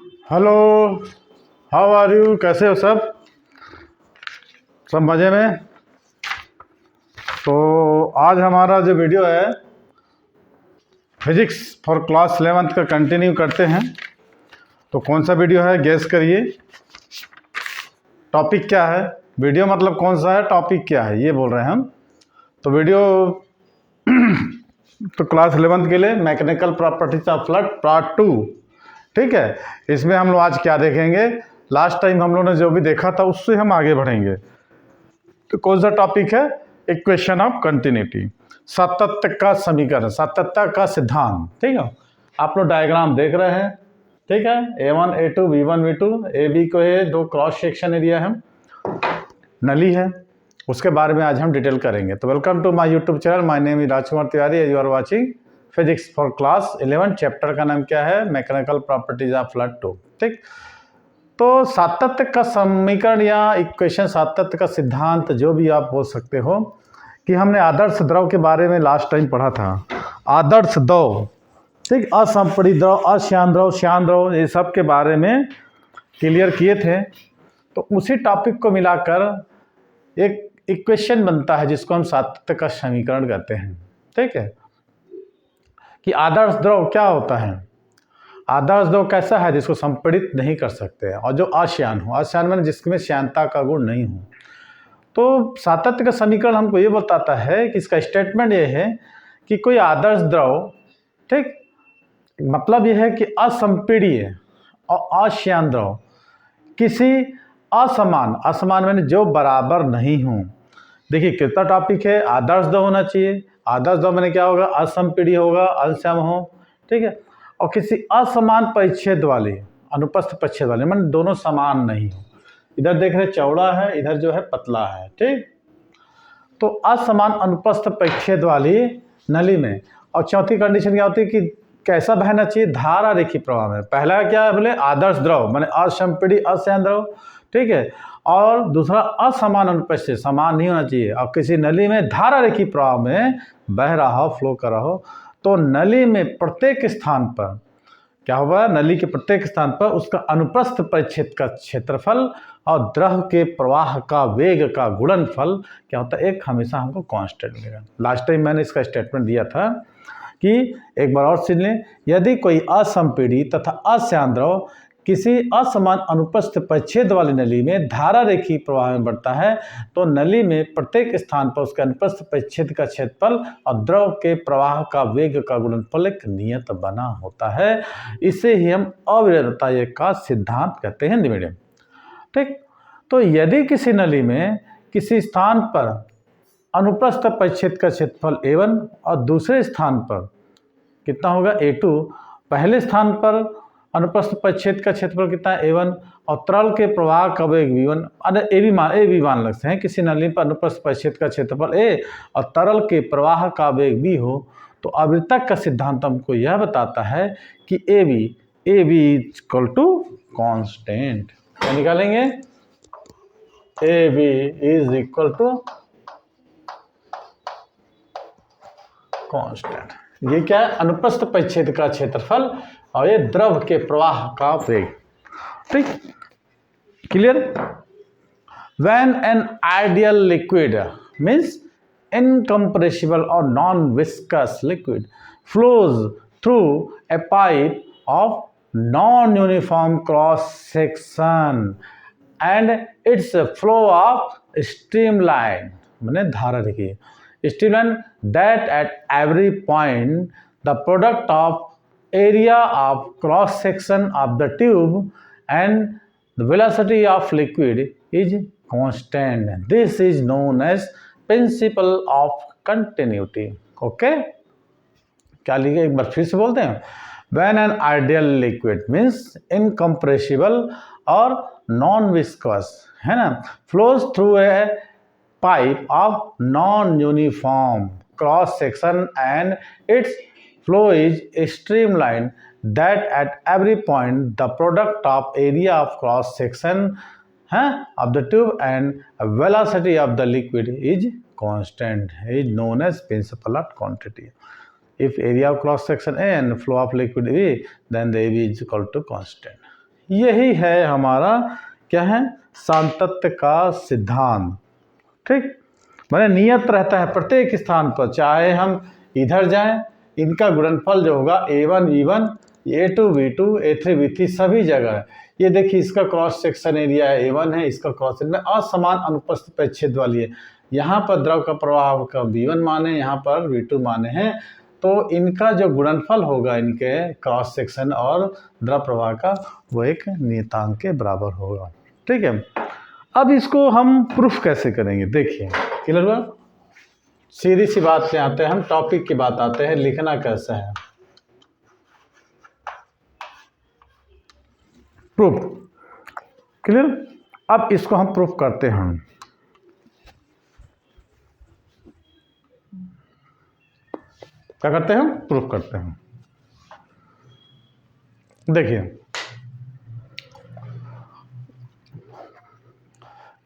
Hello, how are you? कैसे हो सब मज़े में? तो आज हमारा जो वीडियो है फिजिक्स फॉर क्लास 11th का कंटिन्यू करते हैं। तो कौन सा वीडियो है, गेस करिए। टॉपिक क्या है? वीडियो मतलब कौन सा है, टॉपिक क्या है, ये बोल रहे हैं हम। तो वीडियो तो क्लास 11th के लिए mechanical properties of fluid part 2, ठीक है। इसमें हम लोग आज क्या देखेंगे? लास्ट टाइम हम लोग ने जो भी देखा था उससे हम आगे बढ़ेंगे। तो कौन सा टॉपिक है? इक्वेशन ऑफ कंटिन्यूटी, सातत्य का समीकरण, सातत्य का सिद्धांत, ठीक है। आप लोग डायग्राम देख रहे हैं, ठीक है। A1 A2 B1 B2 AB को ये दो क्रॉस सेक्शन एरिया है, नली है, उसके बारे में आज हम डिटेल करेंगे। तो welcome to my YouTube channel, my name is Rajkumar Tiwari, you are watching physics for class 11। Chapter का नाम क्या है? मैकेनिकल प्रॉपर्टीज ऑफ फ्लूइड 2, ठीक। तो सातत्य का समीकरण या इक्वेशन, सातत्य का सिद्धांत, जो भी आप बोल सकते हो, कि हमने आदर्श द्रव के बारे में लास्ट टाइम पढ़ा था। आदर्श द्रव, ठीक, असंपीड़ित द्रव, अश्यान द्रव, श्यान द्रव, ये सब के बारे में क्लियर किए थे। तो उसी टॉपिक को मिलाकर एक इक्वेशन बनता है जिसको हम सातत्य का समीकरण कहते हैं, ठीक है। कि आदर्श द्रव क्या होता है? आदर्श द्रव कैसा है? जिसको संपीड़ित नहीं कर सकते और जो अश्यान हो, अश्यान में जिसमें श्यानता का गुण नहीं हो। तो सातत्य का समीकरण हमको ये बताता है कि इसका स्टेटमेंट ये है कि कोई आदर्श द्रव, ठीक, मतलब ये है कि असंपीड़ीय और अश्यान द्रव किसी असमान, असमान मैंने जो बराबर नहीं हो। देखिए कितना टॉपिक है, आदर्श द्रव होना चाहिए। आदर्श द्रव मैंने क्या होगा? असंपीड़ीय होगा, असम हो, ठीक है। और किसी असमान परिच्छेद वाले, अनुप्रस्थ परिच्छेद वाले, मतलब दोनों समान नहीं हो। इधर देख रहे चौड़ा है, इधर जो है पतला है, ठीक। तो असमान अनुप्रस्थ परिच्छेद वाली नली में। और चौथी कंडीशन क्या होती है कि कैसा बहना चाहिए? धारा रेखी प्रवाह में। पहला क्या है बोले? आदर्श द्रव माने असंपीड़ित अश्यान द्रव, ठीक है। और दूसरा असमान अनुप्रस्थ, समान नहीं होना चाहिए। और किसी नली में धारा रेखी प्रवाह में बह रहा हो, फ्लो कर रहा हो, तो नली में प्रत्येक स्थान पर क्या होगा? नली के प्रत्येक स्थान पर उसका अनुप्रस्थ परिच्छेद का क्षेत्रफल और द्रव के प्रवाह का वेग का गुणनफल क्या होता है? एक हमेशा हमको कांस्टेंट मिलेगा। लास्ट टाइम मैंने इसका स्टेटमेंट दिया था कि एक बार और सुन लें। यदि कोई असंपीड़ित तथा अश्यान द्रव किसी असमान अनुप्रस्थ परिच्छेद वाली नली में धारा रेखी प्रवाह में बढ़ता है, तो नली में प्रत्येक स्थान पर उसके अनुप्रस्थ परिच्छेद का क्षेत्रफल और द्रव के प्रवाह का वेग का गुणनफल एक नियत बना होता है। इसे ही हम अविरतता का सिद्धांत कहते हैं, हिंदी मीडियम, ठीक। तो यदि किसी नली में किसी स्थान पर अनुप्रस्थ परिच्छेद का क्षेत्रफल A1 और दूसरे स्थान पर कितना होगा? A2। पहले स्थान पर अनुप्रस्थ परिच्छेद का क्षेत्रफल कितना है? A1। और तरल के प्रवाह का वेग V1, ए बी मान लगते हैं। किसी नली पर अनुप्रस्थ परिच्छेद का क्षेत्रफल A और तरल के प्रवाह का वेग B हो, तो अविरतता का सिद्धांत हमको यह बताता है कि A B equal to constant. क्या निकालेंगे? A B is equal to constant. ये क्या है? अनुप्रस्थ परिच्छेद का क्षेत्रफल और ये द्रव के प्रवाह का वेग, ठीक। Clear? When an ideal liquid means incompressible और non viscous liquid flows through a pipe of non uniform cross section and its flow of streamline, मैंने धारा देखिए, streamline, that at every point the product of area of cross section of the tube and the velocity of liquid is constant. This is known as principle of continuity. Okay? क्या लिखे? एक बार फिर से बोलते हैं। When an ideal liquid means incompressible और non viscous, है ना, flows through a pipe of non-uniform cross section and its flow is streamlined, that at every point the product of area of cross section of the tube and velocity of the liquid is constant, is known as principle of quantity. If area of cross section A and flow of liquid V, then the AB is equal to constant. यही है हमारा क्या है, सांतत्य का सिद्धांत। ठीक, मैंने नियत रहता है प्रत्येक स्थान पर, चाहे हम इधर जाएं, इनका गुणनफल जो होगा A1 V1 A2 V2 A3 V3 सभी जगह है। ये देखिए इसका क्रॉस सेक्शन एरिया है A1 है, इसका क्रॉस सेक्शन असमान अनुप्रस्थ परिच्छेद वाली है। यहाँ पर द्रव का प्रवाह का V1 मान है, यहाँ पर V2 मान है, तो इनका जो गुणनफल होगा इनके क्रॉस सेक्शन और द्रव प्रवाह का वो एक नियतांक के बराबर होगा। ठीक है, अब इसको हम प्रूफ कैसे करेंगे, देखिए क्लियर हुआ। सीधी सी बात पे आते हैं, हम टॉपिक की बात आते हैं, लिखना कैसे है प्रूफ, क्लियर। अब इसको हम प्रूफ करते हैं, क्या करते हैं, प्रूफ करते हैं। देखिए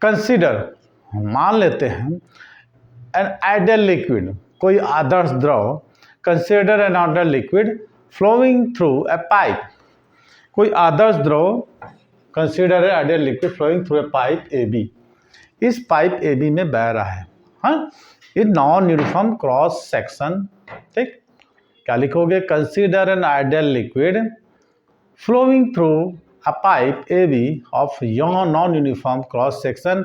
कंसीडर, मान लेते हैं एन आइडियल लिक्विड, कोई आदर्श द्रव, consider an ideal liquid flowing through a pipe, कोई आदर्श द्रव, consider a ideal liquid flowing through a pipe A B, इस पाइप ए बी में बह रहा है, हाँ, in non uniform cross section. ठीक, क्या लिखोगे, consider an ideal liquid flowing through a pipe AB of non-uniform cross section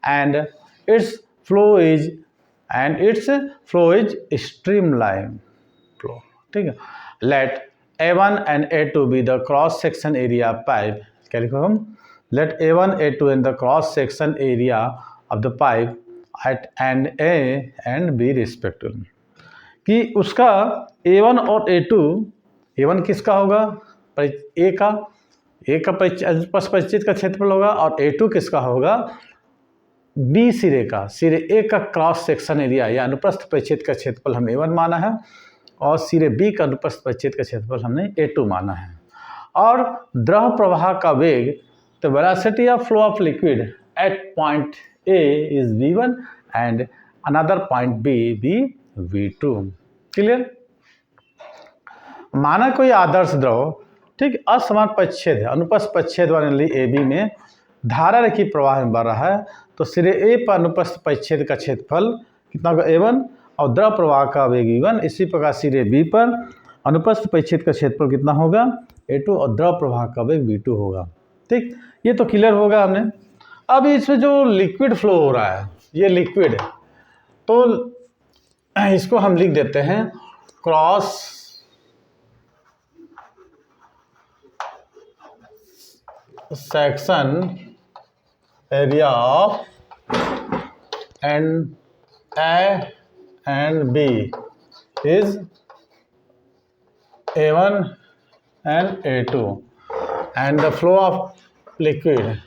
and its flow is streamline flow। ठीक है, let A1 and A2 be the cross section area of pipe, क्या लिखो हम, let A1 A2 and the cross section area of the pipe at and A and B respectively, कि उसका A1 और A2, A1 किसका होगा, ए का अनुप्रस्थ परिच्छेद का क्षेत्रफल होगा, और A2 किसका होगा, बी सिरे का, सिरे ए का क्रॉस सेक्शन एरिया या अनुप्रस्थ परिच्छेद का क्षेत्रफल हमने A1 माना है, और सिरे बी का अनुप्रस्थ परिच्छेद का क्षेत्रफल हमने A2 माना है। और द्रव प्रवाह का वेग, तो velocity of flow of liquid at point A is V1 and another point B भी V2। क्लियर। माना कोई आदर्श द्रव, ठीक, असमान परिच्छेद है, अनुप्रस्थ परिच्छेद वाली ए बी में धारा रेखीय प्रवाह में बढ़ रहा है, तो सिरे ए पर अनुप्रस्थ परिच्छेद का क्षेत्रफल कितना होगा A1 और द्रव प्रवाह का वेग V1, इसी प्रकार सिरे बी पर अनुप्रस्थ परिच्छेद का क्षेत्रफल कितना होगा A2 और द्रव प्रवाह का वेग V2 होगा। ठीक, ये तो क्लियर होगा हमने। अब इसमें जो लिक्विड फ्लो हो रहा है, ये लिक्विड है, तो इसको हम लिख देते हैं cross section area of and A and B is A1 and A2 and the flow of liquid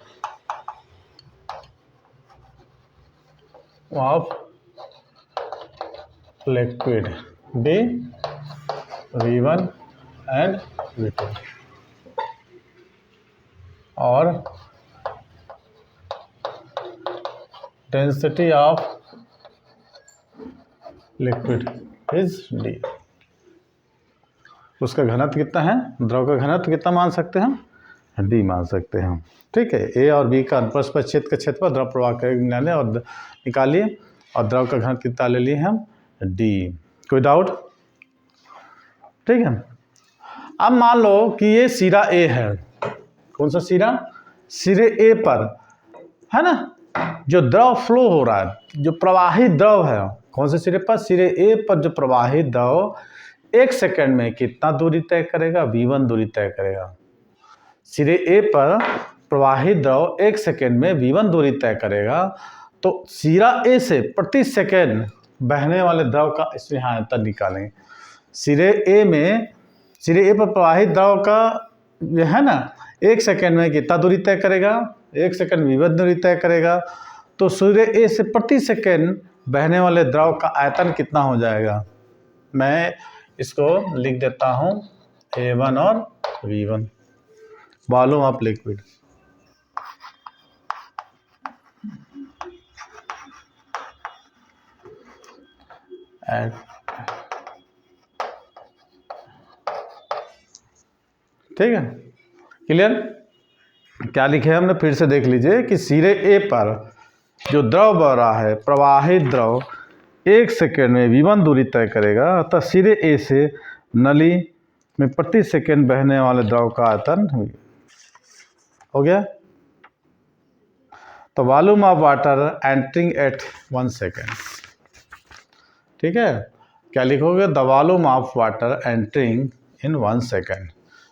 B V1 and V2 और density of liquid is D। उसका घनत्व कितना है, द्रव का घनत्व कितना मान सकते हैं, D मान सकते हैं। ठीक है, A और B का अनुप्रस्थ परिच्छेद का क्षेत्रफल, द्रव प्रवाह का निकालें और निकालिए, और द्रव का घनत्व कितना ले लिए हम D। कोई डाउट? ठीक है, अब मान लो कि ये सिरा A है, कौन सा सिरा, सिरे ए पर है ना, जो द्रव फ्लो हो रहा है, जो प्रवाहित द्रव है, कौन से सिरे पर, सिरे ए पर जो प्रवाहित द्रव 1 सेकंड में कितना दूरी तय करेगा, V1 दूरी तय करेगा। सिरे ए पर प्रवाहित द्रव 1 सेकंड में V1 दूरी तय करेगा, तो सिरा ए से प्रति सेकंड बहने वाले द्रव का इसमें यहाँ अंतर निकालेंगे। सिरे ए पर प्रवाहित द्रव का है ना, 1 सेकंड में कितना दूरी तय करेगा, 1 सेकंड V1 दूरी तय करेगा, तो सिरे ए से प्रति सेकंड बहने वाले द्रव का आयतन कितना हो जाएगा। मैं इसको लिख देता हूँ A1 और V1, वॉल्यूम ऑफ लिक्विड। ठीक है, क्लियर। क्या लिखे हमने, फिर से देख लीजिए कि सिरे ए पर जो द्रव बह रहा है, प्रवाहित द्रव 1 सेकेंड में v1 दूरी तय करेगा, अतः सिरे ए से नली में प्रति सेकेंड बहने वाले द्रव का आयतन हो गया। तो volume of water entering at 1 second, ठीक है। क्या लिखोगे, the volume of water entering in 1 second,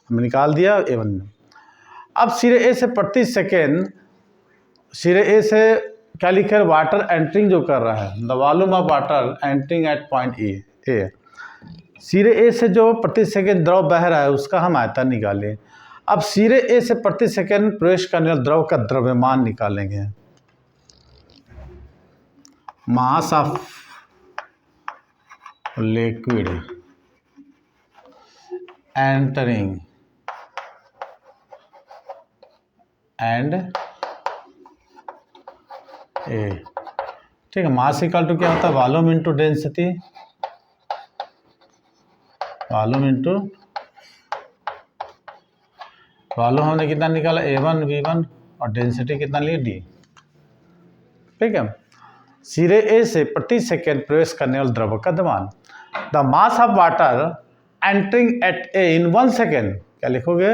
हमने निकाल दिया A1। अब सिरे ए से प्रति सेकेंड, सिरे ए से क्या लिखे, वाटर एंटरिंग जो कर रहा है, the volume of water entering at point A, सिरे ए से जो प्रति सेकेंड द्रव बह रहा है उसका हम आयतन निकालें। अब सिरे ए से प्रति सेकेंड प्रवेश करने वाले द्रव का द्रव्यमान निकालेंगे, mass of liquid entering end A, ठीक है। मास इक्वल टू क्या होता है, volume into density, volume into volume हमने कितना निकाला, A1 V1, और डेंसिटी कितना लिए D, ठीक है। सिरे ए से प्रति सेकेंड प्रवेश करने वाले द्रव का द्रव्यमान, the mass of water entering at A in 1 second, क्या लिखोगे,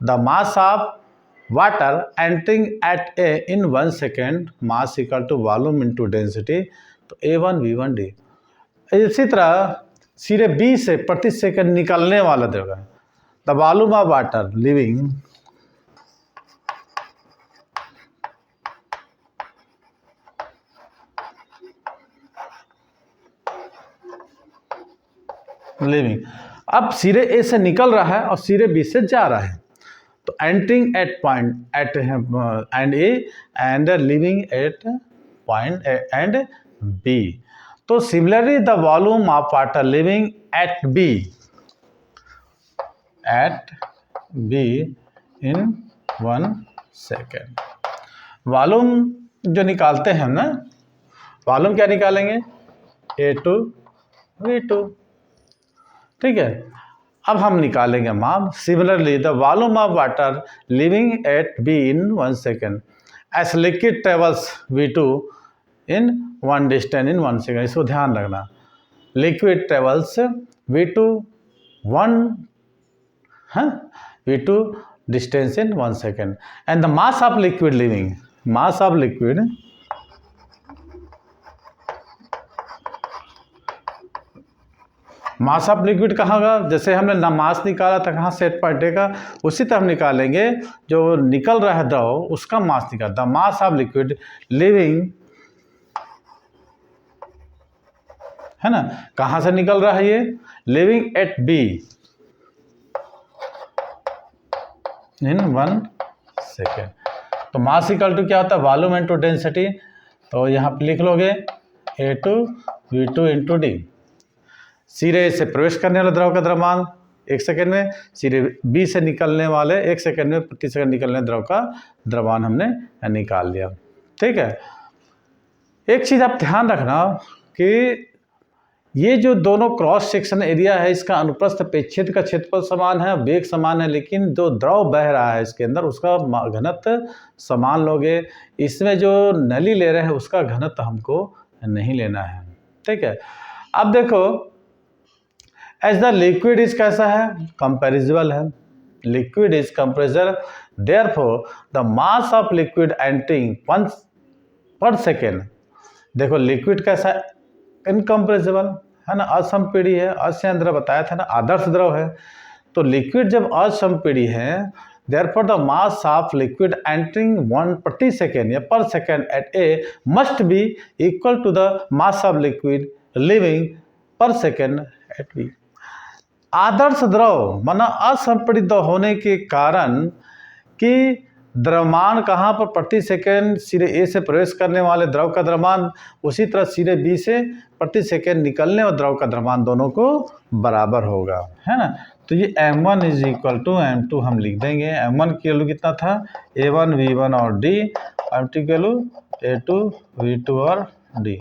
the mass of water entering at A in 1 second, mass equal to volume into density, तो A1 V1 D। इसी तरह सिरे बी से प्रति सेकेंड निकलने वाला द्रव, the volume of water living अब सिरे ए से निकल रहा है और सिरे बी से जा रहा है, तो entering at point at end A and leaving at point end B. तो similarly the volume of water leaving at B in 1 second. Volume जो निकालते हैं ना, वॉल्यूम क्या निकालेंगे, A2 V2, ठीक है। अब हम निकालेंगे माप, similarly the volume of water leaving at B in 1 second S liquid travels V2 in 1 distance in 1 second. इसको ध्यान रखना, liquid travels V2 V2 distance in 1 second, and the mass of liquid living, mass of liquid mass of liquid कहाँ का, जैसे हमने मास निकाला था कहाँ, सेट पॉइंट का, उसी तरह हम निकालेंगे जो निकल रहा है द्रव उसका मास निकाल, the mass of liquid living, है ना, कहाँ से निकल रहा है ये, living at B in 1 second. तो मास इक्वल टू क्या होता है, वॉल्यूम इंटू डेंसिटी, तो यहाँ पे लिख लोगे A2 V2 इंटू डी। सिरे से प्रवेश करने वाले द्रव का द्रव्यमान 1 सेकेंड में, सिरे बी से निकलने वाले 1 सेकेंड में प्रति सेकेंड निकलने द्रव का द्रव्यमान हमने निकाल लिया, ठीक है। एक चीज़ आप ध्यान रखना कि ये जो दोनों क्रॉस सेक्शन एरिया है इसका अनुप्रस्थ अपेक्षित का क्षेत्रफल समान है, वेग समान है, लेकिन जो द्रव बह रहा है इसके अंदर उसका घनत्व समान लोगे। इसमें जो नली ले रहे हैं उसका घनत्व हमको नहीं लेना है, ठीक है। अब देखो, एज द लिक्विड इज कैसा है, कंपेरिजिबल है, liquid is compressor, therefore the mass of liquid entering 1 पर सेकेंड। देखो लिक्विड कैसा है, इनकम्प्रेसिबल है ना, असंपीड़ी है, अस्य अंदर बताया था ना, आदर्श द्रव है। तो लिक्विड जब असंपीड़ी है, therefore the mass of liquid entering 1 प्रति सेकेंड या per second at A must be equal to the mass of liquid leaving per second at B. आदर्श द्रव माना असंपीड़ित होने के कारण कि द्रव्यमान कहाँ पर, प्रति सेकेंड सिरे ए से प्रवेश करने वाले द्रव का द्रव्यमान, उसी तरह सिरे बी से प्रति सेकेंड निकलने वाले द्रव का द्रव्यमान दोनों को बराबर होगा, है ना। तो ये M1 is equal to M2 हम लिख देंगे। M1 की वैल्यू कितना था, A1 V1 और D, M2 की वैल्यू A2 V2 और D।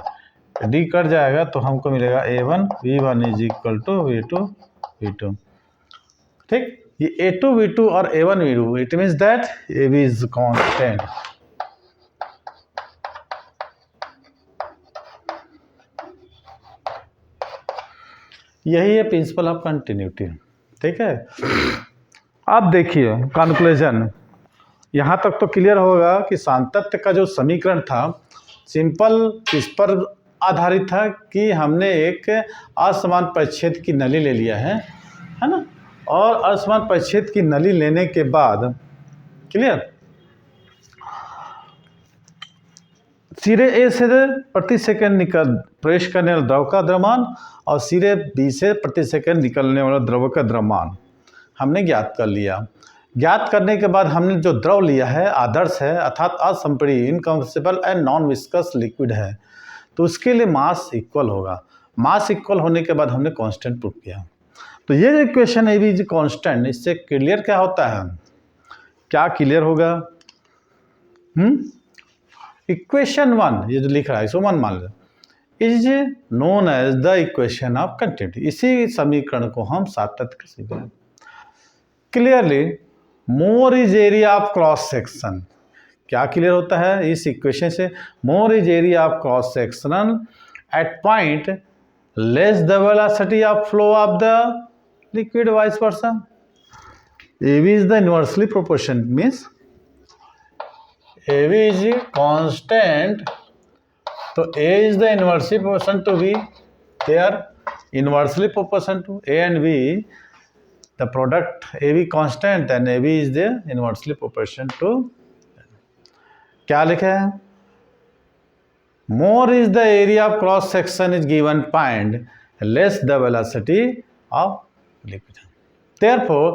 D कट जाएगा तो हमको मिलेगा A1 V1 is equal to V2 V2, ठीक। ये A2 V2 और A1 V2, it means that AB is constant. यही है प्रिंसिपल ऑफ कंटिन्यूटी। ठीक है, अब देखिए कंक्लूजन, यहाँ तक तो क्लियर होगा कि सातत्य का जो समीकरण था सिंपल इस पर आधारित था कि हमने एक असमान परिच्छेद की नली ले लिया है ना, और असमान परिच्छेद की नली लेने के बाद क्लियर सिरे ए से प्रति सेकंड प्रवेश करने वाला द्रव का द्रव्यमान और सिरे बी से प्रति सेकंड निकलने वाला द्रव का द्रव्यमान हमने ज्ञात कर लिया। ज्ञात करने के बाद हमने जो द्रव लिया है आदर्श है अर्थात असंपीड्य incompressible and non viscous liquid है, तो उसके लिए मास इक्वल होगा। मास इक्वल होने के बाद हमने कांस्टेंट प्रूव किया। तो ये जो इक्वेशन है भी कांस्टेंट, इससे क्लियर क्या होता है, क्या क्लियर होगा, इक्वेशन 1 ये जो लिख रहा है इसको 1 मान लो, is known as the equation of continuity. इसी समीकरण को हम सातत्य का समीकरण। Clearly more is area of cross section, क्या क्लियर होता है इस इक्वेशन से, more is area of cross section at point less the velocity of flow of the liquid vice versa. AB is the inversely proportion, means AB is constant, तो A is the inversely proportion to B, they are inversely proportion to A and B, the product AB constant and AB is the inversely proportion to, क्या लिखा है, more is the area of cross section is given point less the velocity of liquid, therefore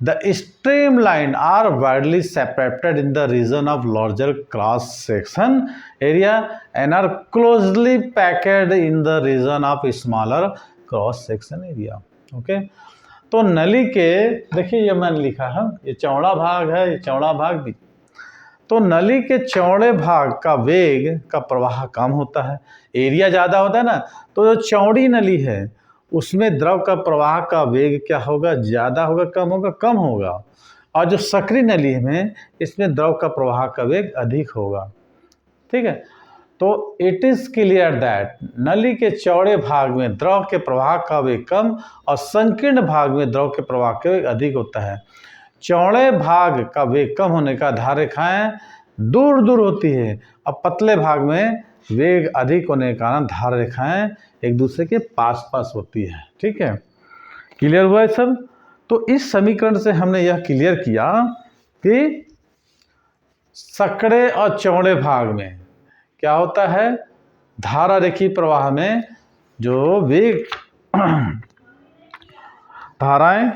the streamline are widely separated in the region of larger cross section area and are closely packed in the region of smaller cross section area। Okay, तो नली के देखिए ये मैंने लिखा है, ये चौड़ा भाग है, ये चौड़ा भाग भी, तो नली के चौड़े भाग का वेग का प्रवाह कम होता है, एरिया ज़्यादा होता है ना, तो जो चौड़ी नली है उसमें द्रव का प्रवाह का वेग क्या होगा, ज़्यादा होगा कम होगा, कम होगा, और जो सकरी नली में इसमें द्रव का प्रवाह का वेग अधिक होगा। ठीक है, तो इट इज़ क्लियर दैट नली के चौड़े भाग में द्रव के प्रवाह का वेग कम और संकीर्ण भाग में द्रव के प्रवाह का वेग अधिक होता है। चौड़े भाग का वेग कम होने का धार रेखाएँ दूर दूर होती है और पतले भाग में वेग अधिक होने के कारण धार रेखाएँ एक दूसरे के पास पास होती है। ठीक है, क्लियर हुआ है सब। तो इस समीकरण से हमने यह क्लियर किया कि सकड़े और चौड़े भाग में क्या होता है, धारा रेखीय प्रवाह में जो वेग धाराएं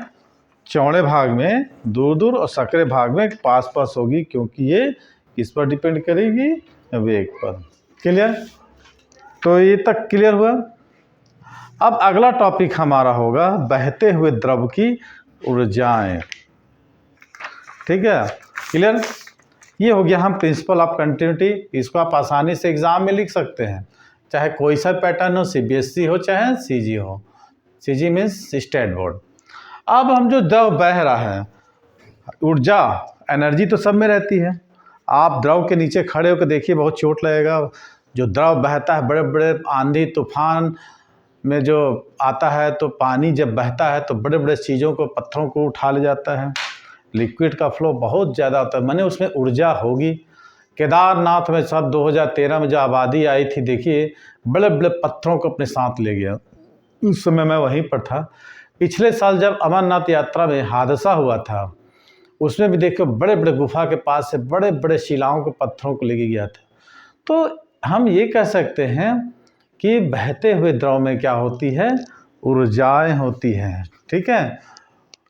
चौड़े भाग में दूर दूर और सकड़े भाग में पास पास होगी, क्योंकि ये किस पर डिपेंड करेगी, वेग पर। क्लियर, तो ये तक क्लियर हुआ। अब अगला टॉपिक हमारा होगा बहते हुए द्रव की ऊर्जाएं। ठीक है, क्लियर, ये हो गया हम प्रिंसिपल ऑफ कंटिन्यूटी। इसको आप आसानी से एग्जाम में लिख सकते हैं, चाहे कोई सा पैटर्न हो, CBSE हो चाहे CG हो, CG मीन्स स्टेट बोर्ड। अब हम जो द्रव बह रहा है, ऊर्जा एनर्जी तो सब में रहती है। आप द्रव के नीचे खड़े होकर देखिए, बहुत चोट लगेगा। जो द्रव बहता है, बड़े बड़े आंधी तूफान में जो आता है, तो पानी जब बहता है तो बड़े बड़े चीज़ों को, पत्थरों को उठा ले जाता है। लिक्विड का फ्लो बहुत ज़्यादा होता है, माने उसमें ऊर्जा होगी। केदारनाथ में सब 2013 में जो आबादी आई थी, देखिए बड़े बड़े पत्थरों को अपने साथ ले गया। उस समय मैं वहीं पर था। पिछले साल जब अमरनाथ यात्रा में हादसा हुआ था, उसमें भी देखो बड़े बड़े गुफा के पास से बड़े बड़े शिलाओं को, पत्थरों को लेके गया था। तो हम ये कह सकते हैं कि बहते हुए द्रव में क्या होती है, ऊर्जाएं होती हैं। ठीक है,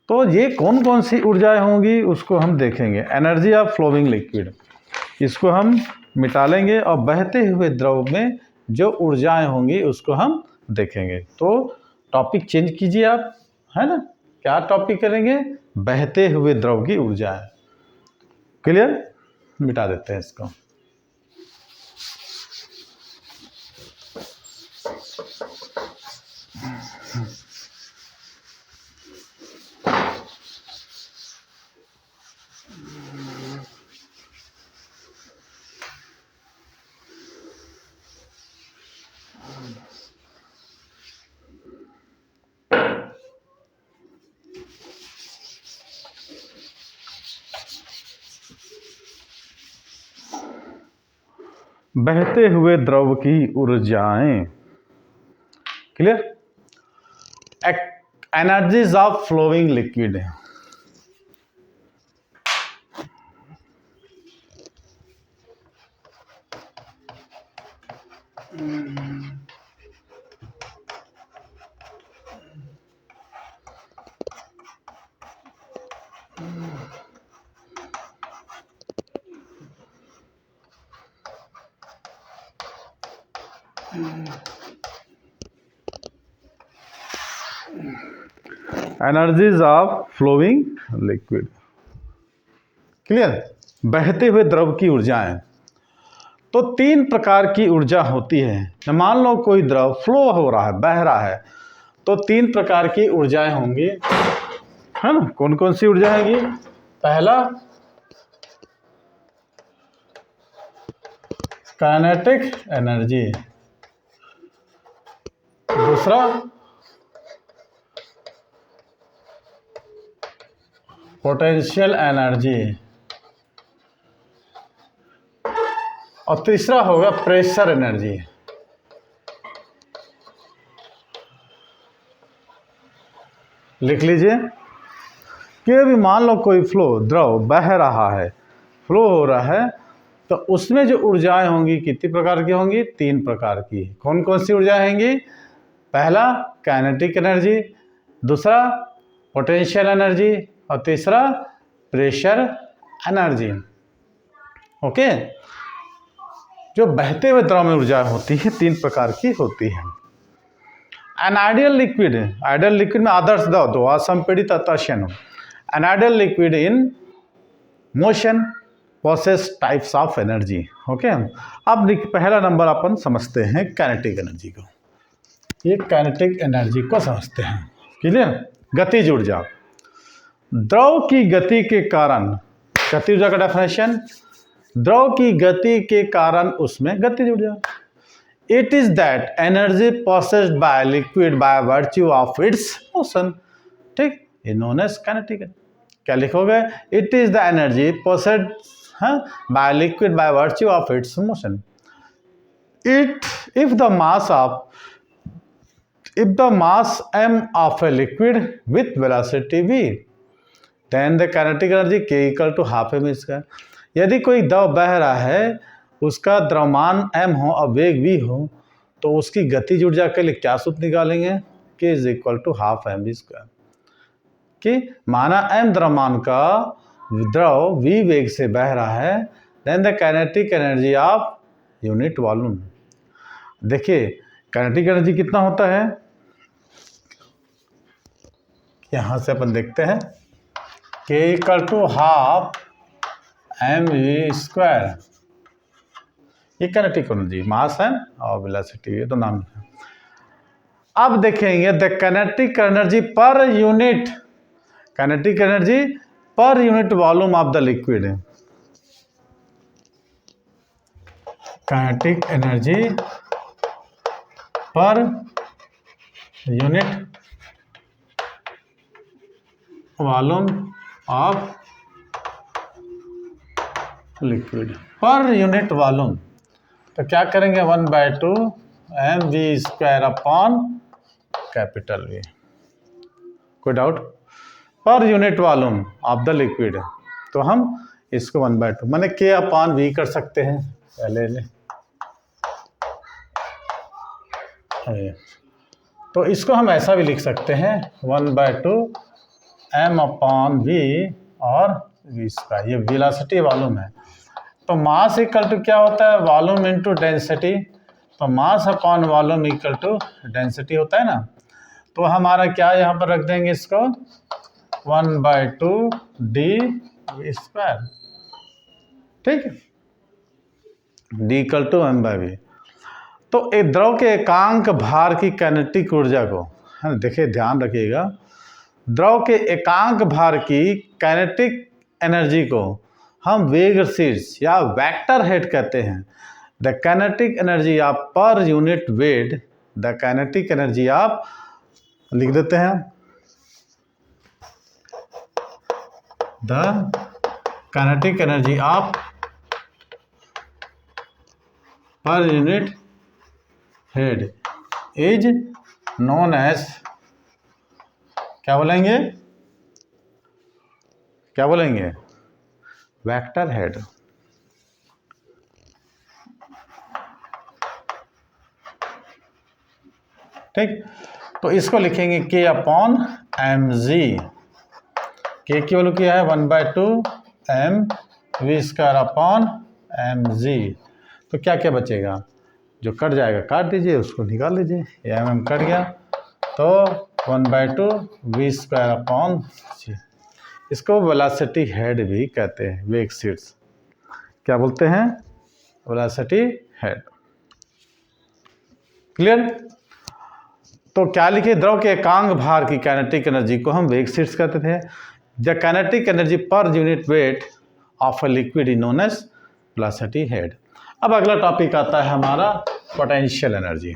तो ये कौन कौन सी ऊर्जाएं होंगी उसको हम देखेंगे। एनर्जी ऑफ फ्लोइंग लिक्विड, इसको हम मिटा लेंगे, और बहते हुए द्रव में जो ऊर्जाएं होंगी उसको हम देखेंगे। तो टॉपिक चेंज कीजिए आप, है ना, क्या टॉपिक करेंगे, बहते हुए द्रव की ऊर्जाएं। क्लियर, मिटा देते हैं इसको। बहते हुए द्रव की ऊर्जाएं। Clear? Energies of flowing liquid. Energies of flowing liquid. Clear? बहते हुए द्रव की ऊर्जाएं। तो तीन प्रकार की ऊर्जा होती है। मान लो कोई द्रव फ्लो हो रहा है, बह रहा है, तो तीन प्रकार की ऊर्जाएं होंगी, है ना? कौन कौन सी ऊर्जा है? पहला काइनेटिक एनर्जी, दूसरा पोटेंशियल एनर्जी, और तीसरा होगा प्रेशर एनर्जी। लिख लीजिए कि भी मान लो कोई द्रव बह रहा है, फ्लो हो रहा है, तो उसमें जो ऊर्जाएं होंगी कितनी प्रकार की होंगी? तीन प्रकार की। कौन कौन सी ऊर्जाएं होंगी? पहला काइनेटिक एनर्जी, दूसरा पोटेंशियल एनर्जी, और तीसरा प्रेशर एनर्जी। ओके? जो बहते हुए द्रव में ऊर्जा होती है तीन प्रकार की होती है। An ideal liquid, ideal liquid में आदर्श द्रव दो असंपीड़ित अतः। An ideal liquid in motion possess types of energy. Okay? अब पहला नंबर अपन समझते हैं काइनेटिक एनर्जी को। ये काइनेटिक एनर्जी को समझते हैं। क्लियर? गतिज ऊर्जा। द्रव की गति के कारण, गतिज ऊर्जा का डेफिनेशन, द्रव की गति के कारण उसमें गतिज ऊर्जा। It is that energy possessed by liquid by virtue of it's motion. ठीक? ये नोन एज काइनेटिक। क्या लिखोगे? It is the energy possessed by liquid by virtue of it's motion. If the mass m of a liquid with velocity v, then the kinetic energy k equal to half m square। यदि कोई द्रव बह रहा है, उसका द्रव्यमान m हो और वेग v हो, तो उसकी गतिज ऊर्जा के लिए क्या सूत्र निकालेंगे? k is equal to half M square. कि माना m द्रव्यमान का द्रव v वेग से बह रहा है, then the kinetic energy of unit volume. देखिए काइनेटिक एनर्जी कितना होता है, यहां से अपन देखते हैं k equal to half M V square. ये काइनेटिक एनर्जी, मास है और वेलोसिटी, ये तो नाम है। अब देखेंगे the kinetic energy per unit, kinetic energy per unit volume of the liquid. Kinetic energy per unit volume of liquid, per unit volume. तो क्या करेंगे? 1/2 M V square upon capital V. कोई doubt? Per unit volume of the liquid, तो हम इसको 1/2 माने के upon we कर सकते हैं। पहले ले तो इसको हम ऐसा भी लिख सकते हैं 1/2 एम अपॉन वी और वी स्क्वायर। ये वेलोसिटी वॉल्यूम है। तो मास इक्वल टू क्या होता है? Volume into density. तो mass upon volume equal to density होता है ना। तो हमारा क्या यहाँ पर रख देंगे इसको 1/2 डी वी स्क्वायर। ठीक है? D equal to M by V. तो एक द्रव के एकांक भार की काइनेटिक ऊर्जा को, है देखिए ध्यान रखिएगा, द्रव के एकांक भार की काइनेटिक एनर्जी को हम वेग शीर्ष या वेक्टर हेड कहते हैं। The kinetic energy of per unit weight, the kinetic energy of, लिख देते हैं the kinetic energy of per unit head is known as, क्या बोलेंगे, क्या बोलेंगे, वेक्टर हेड। ठीक, तो इसको लिखेंगे के अपॉन एम जी। के की वैल्यू क्या है 1/2 M V square upon M G. तो क्या क्या बचेगा, जो कट जाएगा काट दीजिए, उसको निकाल लीजिए, ये एम कट गया तो 1/2 वी स्क्वायर अपॉन जी। इसको वेलोसिटी हेड भी कहते हैं, वेग शीट्स क्या बोलते हैं, वेलोसिटी हेड। क्लियर। तो क्या लिखे, द्रव के एकांक भार की काइनेटिक एनर्जी को हम वेग शीट्स कहते थे। The kinetic energy per unit weight of a liquid is known as velocity head. अब अगला टॉपिक आता है हमारा पोटेंशियल एनर्जी।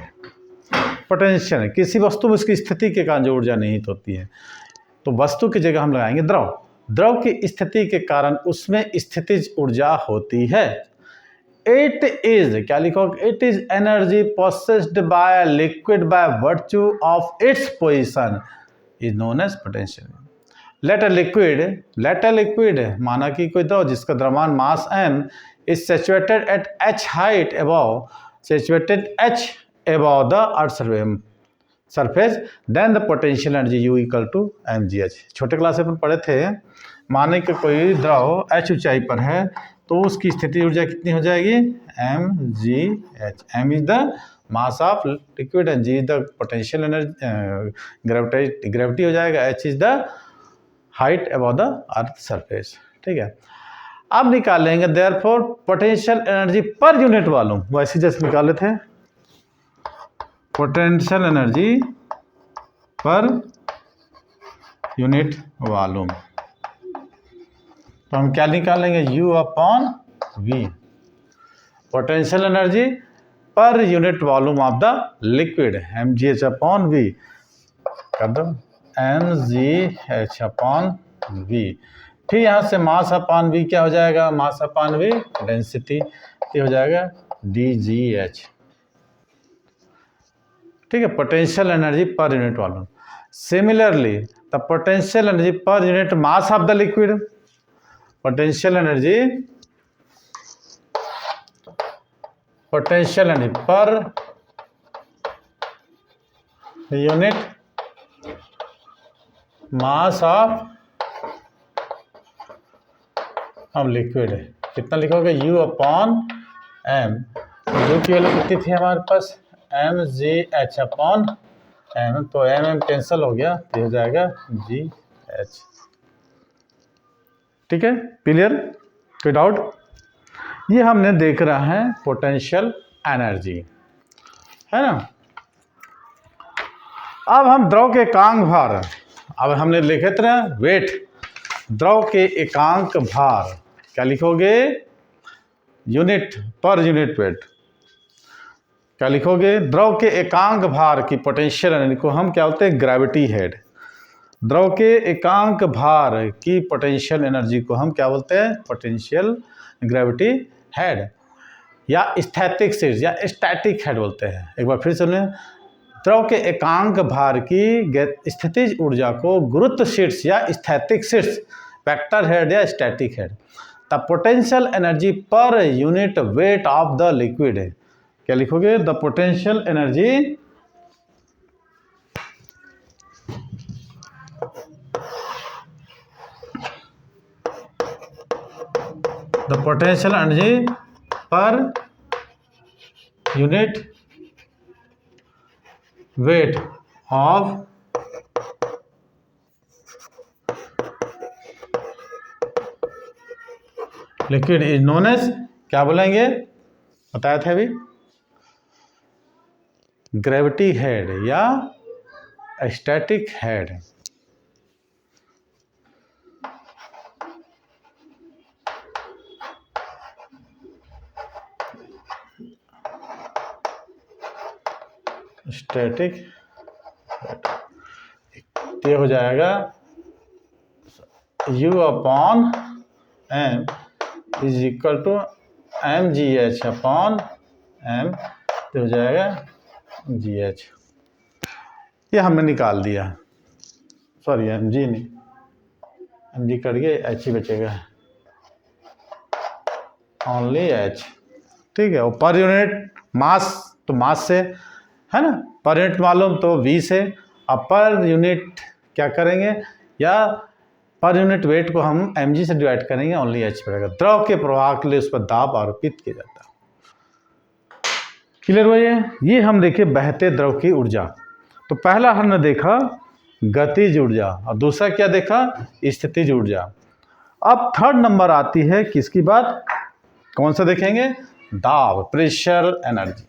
पोटेंशियल किसी वस्तु में उसकी स्थिति के कारण जो ऊर्जा निहित होती है, तो वस्तु की जगह हम लगाएंगे द्रव। द्रव की स्थिति के कारण उसमें स्थितिज ऊर्जा होती है। इट इज, क्या लिखोगे, it is energy possessed by liquid by virtue of its position is known as potential. Let a liquid माना कि कोई द्रव जिसका द्रव्यमान mass m is saturated at h height above, saturated h above the earth surface, then the potential energy U equal to mgh। छोटे class में अपन पढ़े थे, माने कि कोई द्रव h ऊंचाई पर है तो उसकी स्थिति ऊर्जा कितनी हो जाएगी, mgh। m is the mass of liquid and g is the potential energy, gravity हो जाएगा, h is the height above the earth surface. ठीक है, अब निकालेंगे therefore potential energy per unit volume, वैसे जैसे निकाले थे potential energy per unit volume. तो हम क्या निकालेंगे, U upon V, potential energy per unit volume of the liquid mgh upon V कर दो, mgh अपॉन V। फिर यहाँ से मास अपॉन V क्या हो जाएगा, मास अपॉन V डेंसिटी, ये हो जाएगा dgh। ठीक है, potential energy per unit volume. Similarly the potential energy per unit mass of the liquid, potential energy per unit mass of liquid है, कितना लिखोगे, U अपॉन m। U की value कितनी थी हमारे पास, mgh अपॉन m, तो m कैंसिल हो गया, तो हो जाएगा gh। ठीक है, क्लियर, कोई डाउट। ये हमने देख रहा है पोटेंशियल एनर्जी, है ना। अब हम द्रव के एकांक भार, अब हमने लिखे थे वेट, द्रव के एकांक भार क्या लिखोगे, यूनिट पर यूनिट वेट, क्या लिखोगे, द्रव के एकांक भार की पोटेंशियल एनर्जी को हम क्या बोलते हैं, ग्रेविटी हेड। द्रव के एकांक भार की पोटेंशियल एनर्जी को हम क्या बोलते हैं, पोटेंशियल ग्रेविटी हेड, या स्थैतिक शीर्ष या स्टैटिक हेड बोलते हैं। एक बार फिर सुनिए, द्रव के एकांक भार की स्थितिज ऊर्जा को गुरुत्व शीर्ष या स्थैतिक शीर्ष, वेक्टर हेड या static head. The potential energy per unit weight of the liquid है, क्या लिखोगे, the potential energy per unit weight of liquid is known as, क्या बोलेंगे, बताया था अभी, ग्रेविटी हेड या स्टैटिक हेड। स्टैटिक, ये हो जाएगा U upon m is equal to mgh upon M तो हो जाएगा जी एच। ये हमने निकाल दिया, सॉरी एम जी नहीं, एम जी कट गया, एच ही बचेगा, ओनली एच। ठीक है, और पर यूनिट मास तो मास से है ना, पर यूनिट मालूम तो वी से। अब पर यूनिट क्या करेंगे, या पर यूनिट वेट को हम mg से डिवाइड करेंगे, ओनली h पड़ेगा। द्रव के प्रवाह के लिए उस पर दाब आरोपित किया जाता है। क्लियर हुआ ये हम देखे बहते द्रव की ऊर्जा। तो पहला हमने देखा गतिज ऊर्जा और दूसरा क्या देखा, स्थितिज ऊर्जा। अब थर्ड नंबर आती है किसकी बात, कौन सा देखेंगे, दाब, प्रेशर एनर्जी।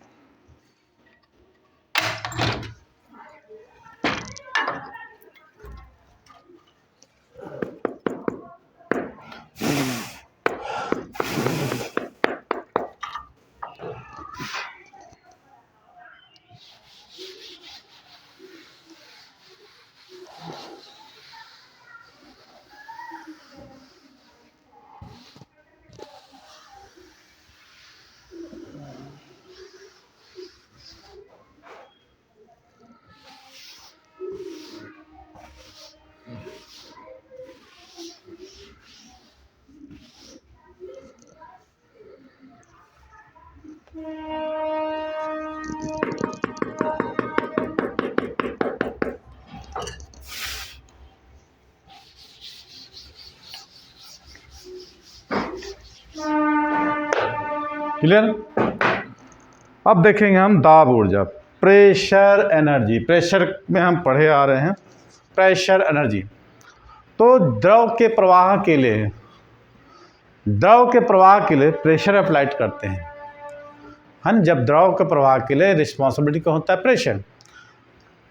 क्लियर। अब देखेंगे हम दाब ऊर्जा, प्रेशर एनर्जी। प्रेशर में हम पढ़े आ रहे हैं प्रेशर एनर्जी। तो द्रव के प्रवाह के लिए, द्रव के प्रवाह के लिए प्रेशर अप्लाइड करते हैं, है ना। जब द्रव के प्रवाह के लिए रिस्पॉन्सिबिलिटी का होता है प्रेशर।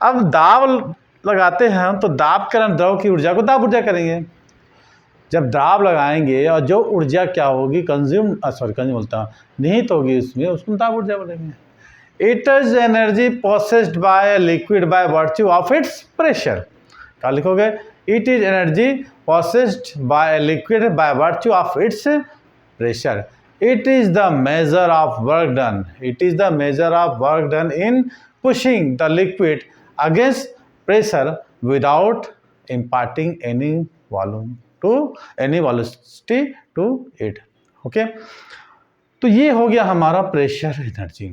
अब दाब लगाते हैं हम, तो दाब के कारण द्रव की ऊर्जा को दाब ऊर्जा करेंगे। जब दाब लगाएंगे और जो ऊर्जा क्या होगी, कंज्यूम बोलता हूँ, निहित होगी उसमें, उसको दाब ऊर्जा बोलेंगे। It is energy processed by liquid by virtue of its pressure. क्या लिखोगे, it is energy processed by liquid by virtue of its pressure. It is the measure of work done, it is the measure of work done in pushing the liquid against pressure without imparting any volume to any velocity to इट। Okay, तो ये हो गया हमारा pressure energy.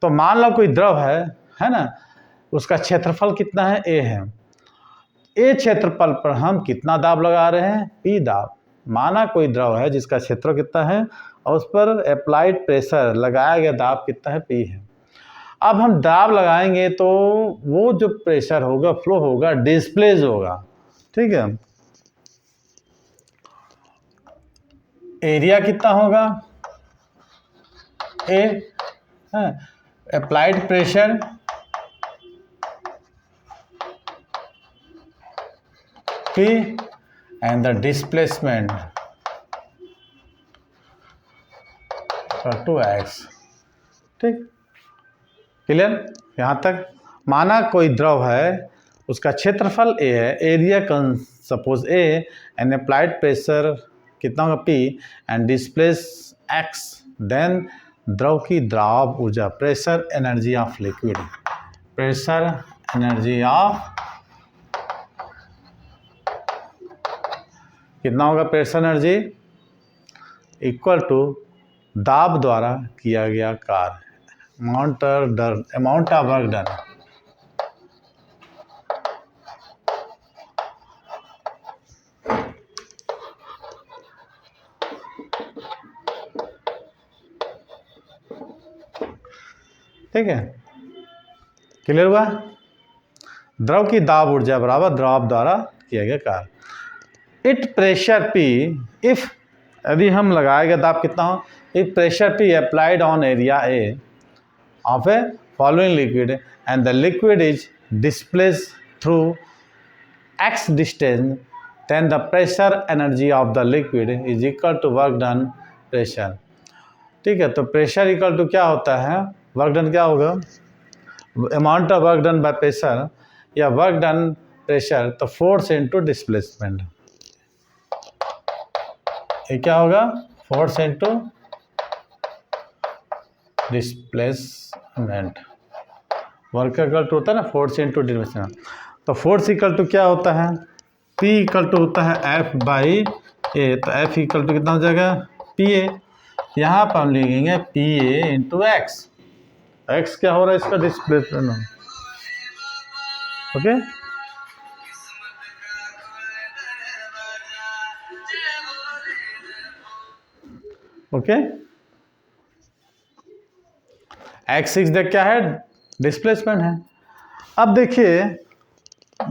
तो मान लो कोई द्रव है ना, उसका क्षेत्रफल कितना है, ए है। ए क्षेत्रफल पर हम कितना दाब लगा रहे हैं, पी दाब। माना कोई द्रव है जिसका क्षेत्र कितना है और उस पर अप्लाइड प्रेशर लगाया गया दाब कितना है, पी है। अब हम दाब लगाएंगे तो वो जो प्रेशर होगा, फ्लो होगा, डिस्प्लेस होगा। ठीक है, एरिया कितना होगा, A, applied pressure P and the displacement to x। ठीक, क्लियर यहाँ तक। माना कोई द्रव है, उसका क्षेत्रफल A है, area suppose A and applied pressure कितना होगा P and displace x, then द्रव की दाब ऊर्जा, pressure energy of liquid, pressure energy of कितना होगा, प्रेशर एनर्जी इक्वल टू दाब द्वारा किया गया कार्य, अमाउंट ऑफ वर्क डन। ठीक है, क्लियर हुआ। द्रव की दाब ऊर्जा बराबर द्रव द्वारा किया गया कार्य। इट प्रेशर P इफ, यदि हम लगाया गया दाब कितना हो, if pressure P applied on area A of a following liquid and the liquid is displace through x distance, then the pressure energy of the liquid is equal to work done pressure. ठीक है, तो pressure equal to क्या होता है, work done क्या होगा, amount of work done by pressure या work done pressure, तो फोर्स इनटू डिस्प्लेसमेंट। ये क्या होगा, force into displacement. Work equal to होता है ना फोर्स इंटू डिस्प्लेसमेंट। तो फोर्स इक्वल टू क्या होता है, P इक्वल टू होता है F बाई ए। तो F इक्वल टू कितना हो जाएगा, PA। यहाँ पर हम लिखेंगे PA इंटू एक्स। एक्स क्या हो रहा है इसका, डिस्प्लेसमेंट। Okay, okay. एक्स देख क्या है, डिस्प्लेसमेंट है। अब देखिए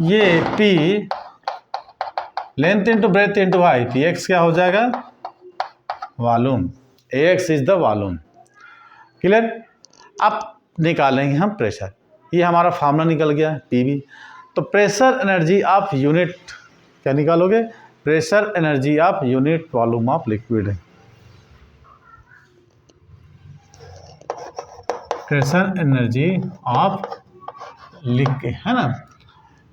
ये P length into breadth into height, x क्या हो जाएगा, volume. Ax is the volume. Clear. अब निकालेंगे हम प्रेशर। ये हमारा फार्मूला निकल गया PV। तो प्रेशर एनर्जी ऑफ यूनिट क्या निकालोगे, pressure energy of unit volume of liquid. Pressure energy of liquid है ना।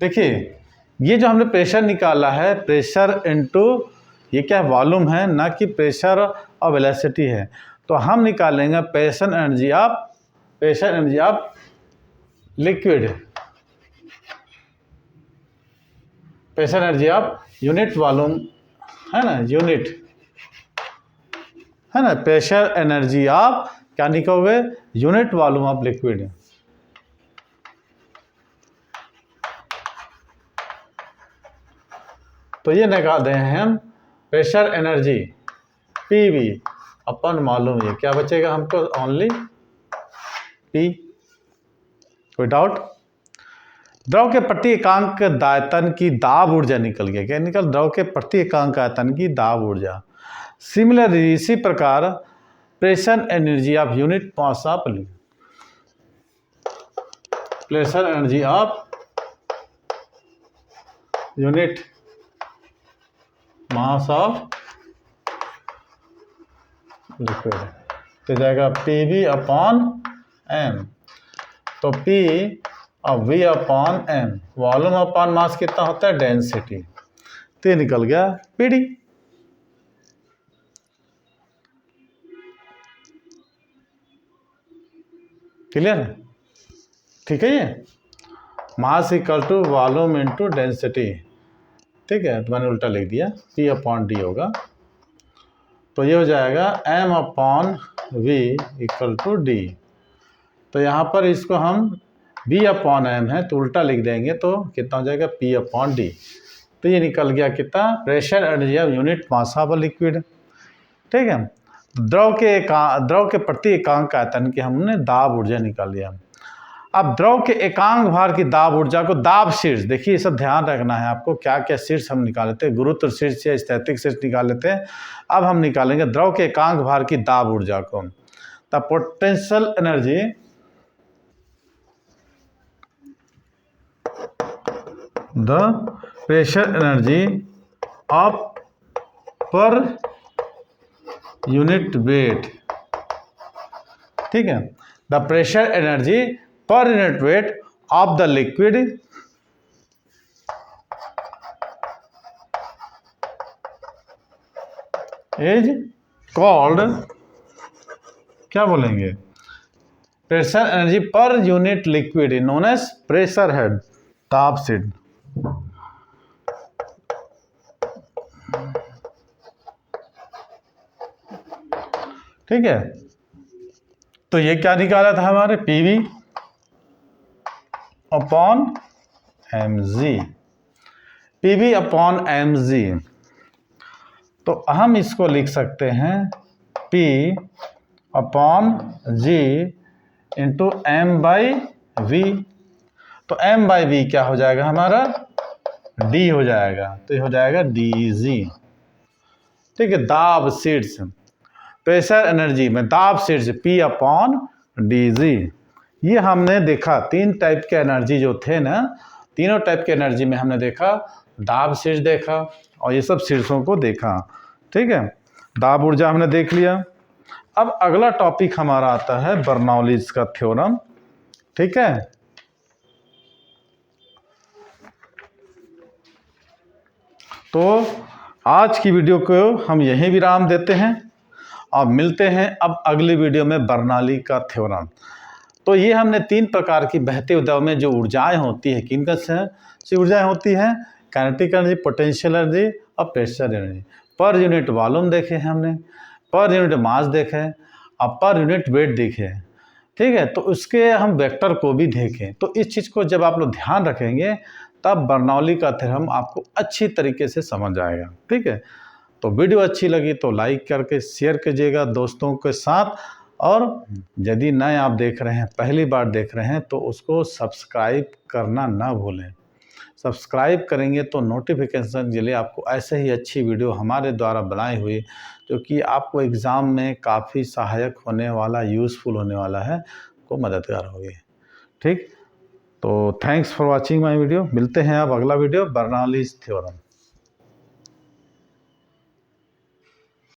देखिए ये जो हमने प्रेशर निकाला है, प्रेशर इनटू ये क्या वॉल्यूम है, ना कि प्रेशर और वेलोसिटी है। तो हम निकालेंगे pressure energy of liquid, pressure energy of unit volume है ना, यूनिट है ना। प्रेशर एनर्जी ऑफ क्या निकालोगे, यूनिट वॉल्यूम ऑफ लिक्विड। तो ये निकाल दें हम प्रेशर एनर्जी PV अपन मालूम, ये क्या बचेगा हमको, ओनली P। कोई डाउट। द्रव के प्रति एकांक आयतन की दाब ऊर्जा निकल गया, क्या निकल, द्रव के प्रति एकांक आयतन की दाब ऊर्जा। सिमिलरली इसी प्रकार pressure energy of unit mass of liquid, pressure energy of unit mass of liquid तो जाएगा PV अपॉन M। तो P और V upon M, volume upon mass कितना होता है, डेंसिटी। तो ये निकल गया PD। क्लियर है, ठीक है। ये mass equal to volume into density, ठीक है। तो मैंने उल्टा लिख दिया, P अपॉन D होगा। तो ये हो जाएगा M upon V equal to D। तो यहाँ पर इसको हम V अपॉन M है तो उल्टा लिख देंगे, तो कितना हो जाएगा, P अपॉन D। तो ये निकल गया कितना, pressure energy of unit mass of liquid. ठीक है। द्रव के प्रति एकांक आयतन की हमने दाब ऊर्जा निकाल लिया। अब द्रव के एकांक भार की दाब ऊर्जा को दाब शीर्ष, देखिए ये सब ध्यान रखना है आपको, क्या क्या शीर्ष हम निकाल लेते हैं, गुरुत्व शीर्ष या स्थैतिक शीर्ष निकाल लेते हैं। अब हम निकालेंगे द्रव के एकांक भार की दाब ऊर्जा को। The potential energy the pressure energy of per unit weight, ठीक है। The pressure energy per unit weight of the liquid is called, क्या बोलेंगे, pressure energy per unit liquid known as pressure head, दाब शीर्ष। ठीक है। तो ये क्या निकाला था हमारे, PV upon mg, PV upon mg। तो हम इसको लिख सकते हैं P upon G into M by V। तो M बाई V क्या हो जाएगा हमारा, D हो जाएगा। तो ये हो जाएगा DG। ठीक है। दाब शीर्ष, प्रेशर एनर्जी में दाब शीर्ष P अपॉन DG। ये हमने देखा तीन टाइप के एनर्जी जो थे ना, तीनों टाइप के एनर्जी में हमने देखा, दाब शीर्ष देखा और ये सब शीर्षों को देखा। ठीक है। दाब ऊर्जा हमने देख लिया। अब अगला टॉपिक हमारा आता है बर्नौलीज का थ्योरम। ठीक है। तो आज की वीडियो को हम यहीं विराम देते हैं और मिलते हैं अब अगली वीडियो में बर्नौली का थ्योरम। तो ये हमने 3 प्रकार की बहते हुए द्रव में जो ऊर्जाएं होती है, किनका से ऊर्जाएं होती हैं, काइनेटिक एनर्जी, पोटेंशियल एनर्जी और pressure energy. Per unit volume देखे हैं हमने, पर यूनिट मास देखे हैं और पर यूनिट वेट देखे हैं। ठीक है, तो उसके हम वेक्टर को भी देखें। तो इस चीज़ को जब आप लोग ध्यान रखेंगे तब बर्नौली का थ्योरम आपको अच्छी तरीके से समझ आएगा। ठीक है, तो वीडियो अच्छी लगी तो लाइक करके शेयर कीजिएगा दोस्तों के साथ, और यदि नए आप देख रहे हैं, पहली बार देख रहे हैं, तो उसको सब्सक्राइब करना ना भूलें। सब्सक्राइब करेंगे तो नोटिफिकेशन के लिए आपको ऐसे ही अच्छी वीडियो हमारे द्वारा बनाई हुई जो कि आपको एग्ज़ाम में काफ़ी सहायक होने वाला, यूज़फुल होने वाला है, को मददगार होगी। ठीक, तो thanks for watching my video. मिलते हैं अब अगला वीडियो बर्नौलीज़ थ्योरम।